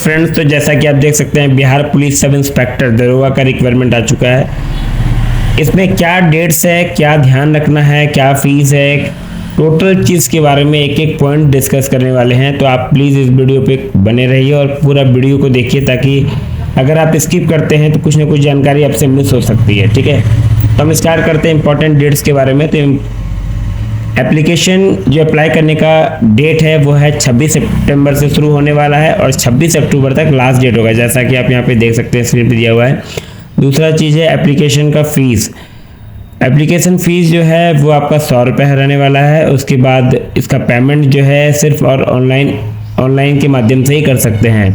Friends, तो जैसा कि आप देख सकते हैं बिहार पुलिस सब इंस्पेक्टर दरोगा का रिक्वायरमेंट आ चुका है। इसमें क्या डेट्स है, क्या ध्यान रखना है, क्या फीस है, टोटल चीज़ के बारे में एक एक पॉइंट डिस्कस करने वाले हैं। तो आप प्लीज़ इस वीडियो पे बने रहिए और पूरा वीडियो को देखिए, ताकि अगर आप स्किप करते हैं तो कुछ ना कुछ जानकारी आपसे मिस हो सकती है। ठीक है, तो हम स्टार्ट करते हैं इंपॉर्टेंट डेट्स के बारे में। तो एप्लीकेशन जो अप्लाई करने का डेट है वो है 26 सितंबर से शुरू होने वाला है और 26 अक्टूबर तक लास्ट डेट होगा, जैसा कि आप यहाँ पे देख सकते हैं स्क्रीन पे दिया हुआ है। दूसरा चीज़ है एप्लीकेशन का फीस। एप्लीकेशन फ़ीस जो है वो आपका 100 रुपये रहने वाला है। उसके बाद इसका पेमेंट जो है सिर्फ और ऑनलाइन के माध्यम से ही कर सकते हैं।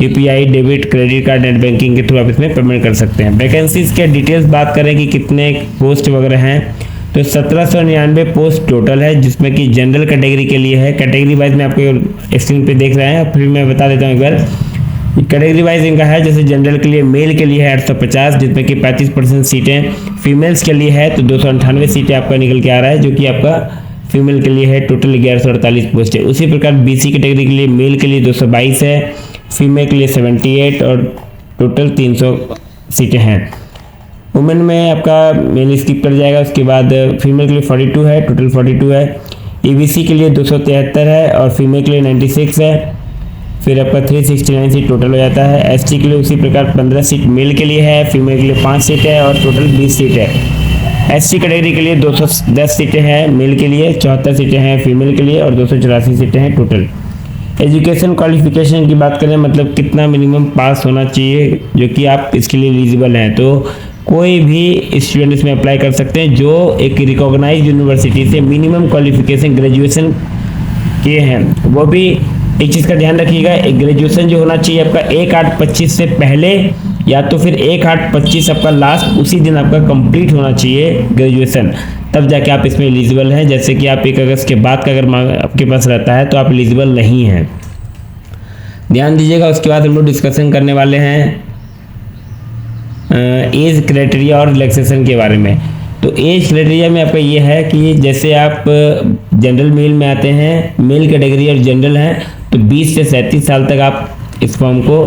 UPI, debit, credit card, net banking के थ्रू आप इसमें पेमेंट कर सकते हैं। वैकेंसीज़ के डिटेल्स बात करें कि कितने पोस्ट वगैरह हैं, तो 1799 पोस्ट टोटल है, जिसमें कि जनरल कैटेगरी के लिए है। कैटेगरी वाइज में आपको स्क्रीन पे देख रहे हैं, फिर मैं बता देता हूँ एक बार। कैटेगरी वाइज इनका है, जैसे जनरल के लिए मेल के लिए है 850, जिसमें कि 35% सीटें फीमेल्स के लिए है, तो 298 सीटें आपका निकल के आ रहा है, जो कि आपका फीमेल के लिए है। टोटल 1148 पोस्ट है। उसी प्रकार बीसी कैटेगरी के लिए मेल के लिए 222 है, फीमेल के लिए 78 और टोटल 300 सीटें हैं। वुमेन में आपका मेल स्किप कर जाएगा। उसके बाद फीमेल के लिए 42 है, टोटल 42 है। ईबीसी के लिए 273 है और फीमेल के लिए 96 है। फिर आपका 369 सीट टोटल हो जाता है। एसटी के लिए उसी प्रकार 15 सीट मेल के लिए है, फीमेल के लिए 5 सीट है और टोटल 20 सीट है। एससी कैटेगरी के लिए 210 सीटें हैं मेल के लिए, 74 सीटें हैं फीमेल के लिए और 284 सीटें हैं टोटल। एजुकेशन क्वालिफिकेशन की बात करें, मतलब कितना मिनिमम पास होना चाहिए जो कि आप इसके लिए एलिजिबल हैं, तो कोई भी स्टूडेंट इसमें अप्लाई कर सकते हैं जो एक रिकॉग्नाइज्ड यूनिवर्सिटी से मिनिमम क्वालिफिकेशन ग्रेजुएशन किए हैं। वो भी एक चीज़ का ध्यान रखिएगा, एक ग्रेजुएशन जो होना चाहिए आपका 1/8/25 से पहले, या तो फिर 1/8/25 आपका लास्ट उसी दिन आपका कंप्लीट होना चाहिए ग्रेजुएशन, तब जाके आप इसमें एलिजिबल हैं। जैसे कि आप 1 अगस्त के बाद का अगर आपके पास रहता है तो आप एलिजिबल नहीं हैं, ध्यान दीजिएगा। उसके बाद हम लोग डिस्कशन करने वाले हैं एज क्राइटेरिया और रिलैक्सेशन के बारे में। तो एज क्राइटेरिया में आपका ये है कि जैसे आप जनरल मेल में आते हैं, मेल कैटेगरी और जनरल हैं, तो 20 से 37 साल तक आप इस फॉर्म को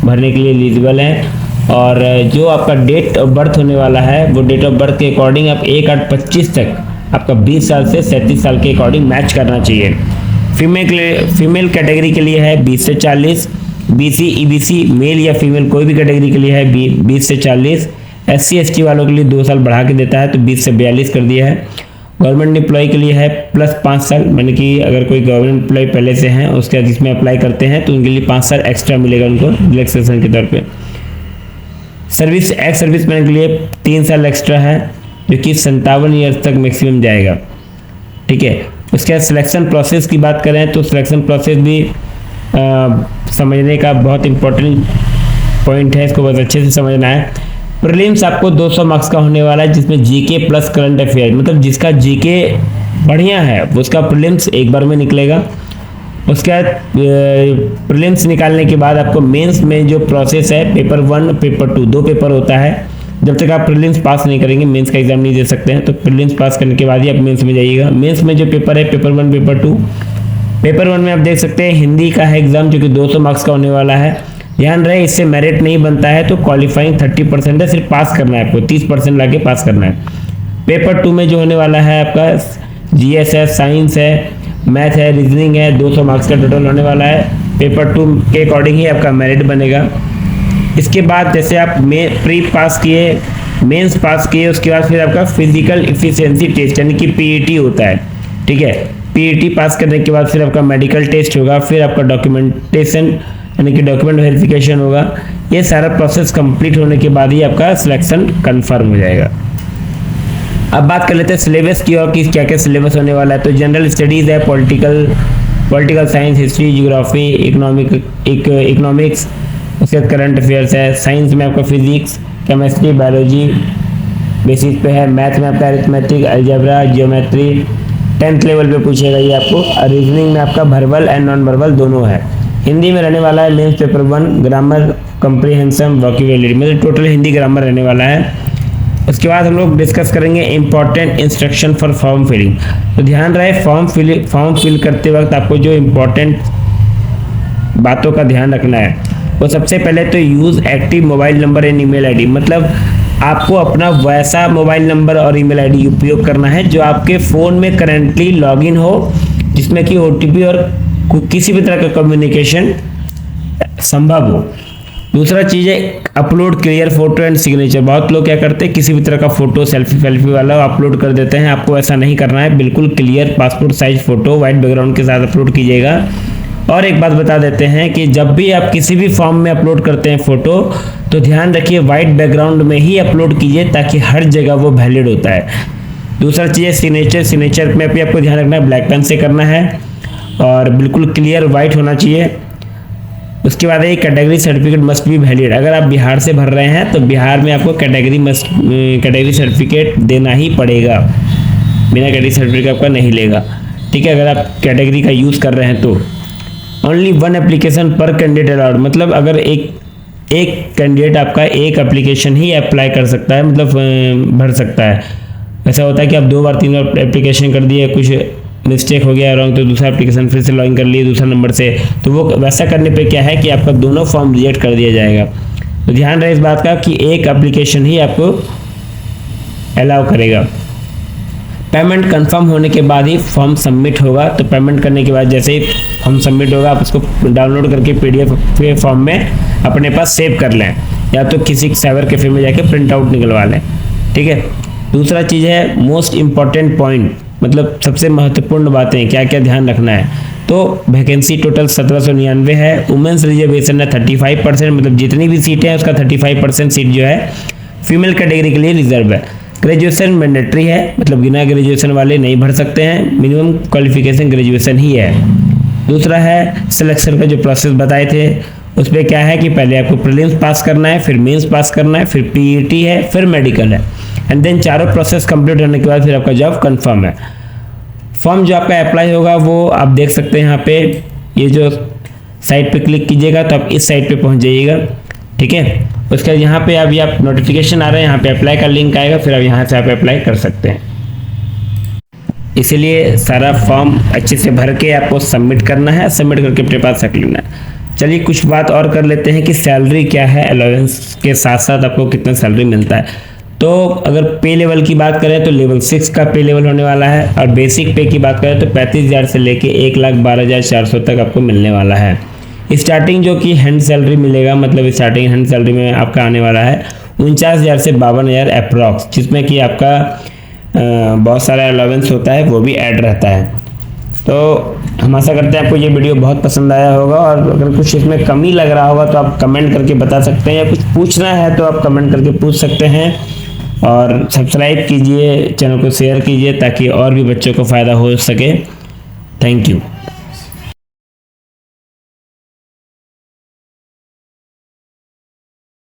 भरने के लिए एलिजिबल हैं। और जो आपका डेट ऑफ बर्थ होने वाला है वो डेट ऑफ बर्थ के अकॉर्डिंग आप 1/8/25 तक आपका 20 साल से 37 साल के अकॉर्डिंग मैच करना चाहिए। फीमेल कैटेगरी के लिए है 20 से 40, बीसी ईबीसी मेल या फीमेल कोई भी कैटेगरी के लिए है 20 से 40। एससी एसटी वालों के लिए 2 साल बढ़ा के देता है, तो 20 से 42 कर दिया है। गवर्नमेंट एम्प्लॉय के लिए है प्लस 5 साल, मैंने कि अगर कोई गवर्नमेंट एम्प्लॉय पहले से हैं उसके बाद इसमें अप्लाई करते हैं तो उनके लिए 5 साल एक्स्ट्रा मिलेगा उनको रिलैक्सेशन के तौर पे। सर्विस एक्स सर्विस मैन के लिए 3 साल एक्स्ट्रा है, जो कि 57 ईयर्स तक मैक्सिमम जाएगा। ठीक है, उसके बाद सिलेक्शन प्रोसेस की बात करें तो सिलेक्शन प्रोसेस भी समझने का बहुत इंपॉर्टेंट पॉइंट है, इसको बहुत अच्छे से समझना है। प्रीलिम्स आपको 200 मार्क्स का होने वाला है, जिसमें जीके प्लस करंट अफेयर, मतलब जिसका जीके बढ़िया है उसका प्रीलिम्स एक बार में निकलेगा। उसके बाद प्रीलिम्स निकालने के बाद आपको मेंस में जो प्रोसेस है, पेपर 1 पेपर 2 2 पेपर होता है। जब तक आप प्रीलिम्स पास नहीं करेंगे मेंस का एग्जाम नहीं दे सकते हैं, तो प्रीलिम्स पास करने के बाद ही आप मेंस में जाइएगा। मेंस में जो पेपर है पेपर 1 पेपर 2। पेपर 1 में आप देख सकते हैं हिंदी का है एग्जाम, जो कि 200 मार्क्स का होने वाला है। ध्यान रहे इससे मेरिट नहीं बनता है, तो क्वालिफाइंग 30% है, सिर्फ पास करना है आपको, 30% लाके पास करना है। पेपर 2 में जो होने वाला है आपका जीएस है, साइंस है, मैथ है, रीजनिंग है, 200 मार्क्स का टोटल होने वाला है। पेपर 2 के अकॉर्डिंग ही आपका मेरिट बनेगा। इसके बाद जैसे आप प्री पास किए, मेंस पास किए, उसके बाद फिर आपका फिजिकल एफिशिएंसी टेस्ट यानी कि पीईटी होता है। ठीक है, पीईटी पास करने के बाद फिर आपका मेडिकल टेस्ट होगा, फिर आपका डॉक्यूमेंटेशन यानी कि डॉक्यूमेंट वेरिफिकेशन होगा। ये सारा प्रोसेस कंप्लीट होने के बाद ही आपका सिलेक्शन कंफर्म हो जाएगा। अब बात कर लेते हैं सिलेबस की और कि क्या क्या सिलेबस होने वाला है। तो जनरल स्टडीज़ है, political science, history, geography, economics, उसके बाद करंट अफेयर्स है। साइंस में आपका फिजिक्स, केमिस्ट्री, बायोलॉजी बेसिस पे है। मैथ में आपका arithmetic, algebra, geometry 10th level पे पूछेगा ये आपको। और रीजनिंग में आपका वर्बल एंड नॉन वर्बल दोनों है। हिंदी में रहने वाला है mains paper 1 grammar, comprehension, vocabulary, मतलब टोटल हिंदी ग्रामर रहने वाला है। उसके बाद हम लोग डिस्कस करेंगे important instruction for form filling. तो ध्यान रहे फॉर्म फिल करते वक्त आपको जो इम्पोर्टेंट बातों का ध्यान रखना है। वो सबसे पहले तो use active mobile number and email ID, मतलब आपको अपना वैसा मोबाइल नंबर और ईमेल आईडी उपयोग करना है जो आपके फ़ोन में करेंटली लॉगिन हो, जिसमें कि ओटीपी और किसी भी तरह का कम्युनिकेशन संभव हो। दूसरा चीज़ है upload clear photo and signature. बहुत लोग क्या करते हैं, किसी भी तरह का फोटो सेल्फी वाला अपलोड कर देते हैं। आपको ऐसा नहीं करना है, बिल्कुल clear passport size photo white background के साथ अपलोड कीजिएगा। और एक बात बता देते हैं कि जब भी आप किसी भी फॉर्म में अपलोड करते हैं फोटो, तो ध्यान रखिए वाइट बैकग्राउंड में ही अपलोड कीजिए, ताकि हर जगह वो वैलिड होता है। दूसरा चीज़ है सिग्नेचर में भी आपको ध्यान रखना है, ब्लैक पेन से करना है और बिल्कुल क्लियर वाइट होना चाहिए। उसके बाद एक category certificate must be valid. अगर आप बिहार से भर रहे हैं तो बिहार में आपको कैटेगरी सर्टिफिकेट देना ही पड़ेगा, बिना कैटेगरी सर्टिफिकेट आपका नहीं लेगा। ठीक है, अगर आप कैटेगरी का यूज़ कर रहे हैं तो। ओनली वन एप्लीकेशन पर कैंडिडेट अलाउड, मतलब अगर एक कैंडिडेट आपका एक एप्लीकेशन ही अप्लाई कर सकता है, मतलब भर सकता है। ऐसा होता है कि आप 2 बार 3 बार एप्लीकेशन कर दिए, कुछ मिस्टेक हो गया रॉन्ग, तो दूसरा एप्लीकेशन फिर से लॉगिन कर लिए दूसरा नंबर से, तो वो वैसा करने पे क्या है कि आपका दोनों फॉर्म रिजेक्ट कर दिया जाएगा। तो ध्यान रहे इस बात का कि एक एप्लीकेशन ही आपको अलाउ करेगा। पेमेंट कंफर्म होने के बाद ही फॉर्म सबमिट होगा। तो पेमेंट करने के बाद जैसे ही फॉर्म सबमिट होगा, आप उसको डाउनलोड करके PDF फॉर्म में अपने पास सेव कर लें, या तो किसी साइबर कैफे में जाके प्रिंट आउट निकलवा लें। ठीक है। दूसरा चीज़ है मोस्ट इम्पॉर्टेंट पॉइंट, मतलब सबसे महत्वपूर्ण बातें क्या क्या ध्यान रखना है। तो वैकेंसी टोटल 1799 है। वुमेन्स रिजर्वेशन है 35%, मतलब जितनी भी सीटें हैं उसका 35% सीट जो है फीमेल कैटेगरी के लिए रिजर्व है। ग्रेजुएशन मैंडेटरी है, मतलब बिना ग्रेजुएशन वाले नहीं भर सकते हैं, मिनिमम क्वालिफिकेशन ग्रेजुएशन ही है। दूसरा है सिलेक्शन का जो प्रोसेस बताए थे, उस पर क्या है कि पहले आपको प्रीलिम्स पास करना है, फिर मेंस पास करना है, फिर PET है, फिर मेडिकल है, एंड देन चारों प्रोसेस कंप्लीट होने के बाद फिर आपका जॉब कंफर्म है। फॉर्म जो आपका अप्लाई होगा वो आप देख सकते हैं यहाँ पे, ये जो साइट पे क्लिक कीजिएगा तो आप इस साइट पे पहुँच जाइएगा। ठीक है, उसके बाद यहाँ पे अभी आप नोटिफिकेशन आ रहा है, यहाँ पे अप्लाई का लिंक आएगा, फिर आप यहाँ से आप अप्लाई कर सकते हैं। इसीलिए सारा फॉर्म अच्छे से भर के आपको सबमिट करना है, सबमिट करके अपने पास रख लेना है। चलिए कुछ बात और कर लेते हैं कि सैलरी क्या है, अलाउंस के साथ साथ आपको कितना सैलरी मिलता है। तो अगर पे लेवल की बात करें तो लेवल 6 का पे लेवल होने वाला है, और बेसिक पे की बात करें तो 35,000 से लेके 1,12,400 तक आपको मिलने वाला है। स्टार्टिंग जो कि हैंड सैलरी मिलेगा, मतलब स्टार्टिंग हैंड सैलरी में आपका आने वाला है 49,000 से 52,000 अप्रॉक्स, जिसमें कि आपका बहुत सारा अलाउंस होता है, वो भी ऐड रहता है। तो हम आशा करते हैं आपको ये वीडियो बहुत पसंद आया होगा, और अगर कुछ इसमें कमी लग रहा होगा तो आप कमेंट करके बता सकते हैं, या कुछ पूछना है तो आप कमेंट करके पूछ सकते हैं। और सब्सक्राइब कीजिए, चैनल को शेयर कीजिए ताकि और भी बच्चों को फ़ायदा हो सके। Thank you.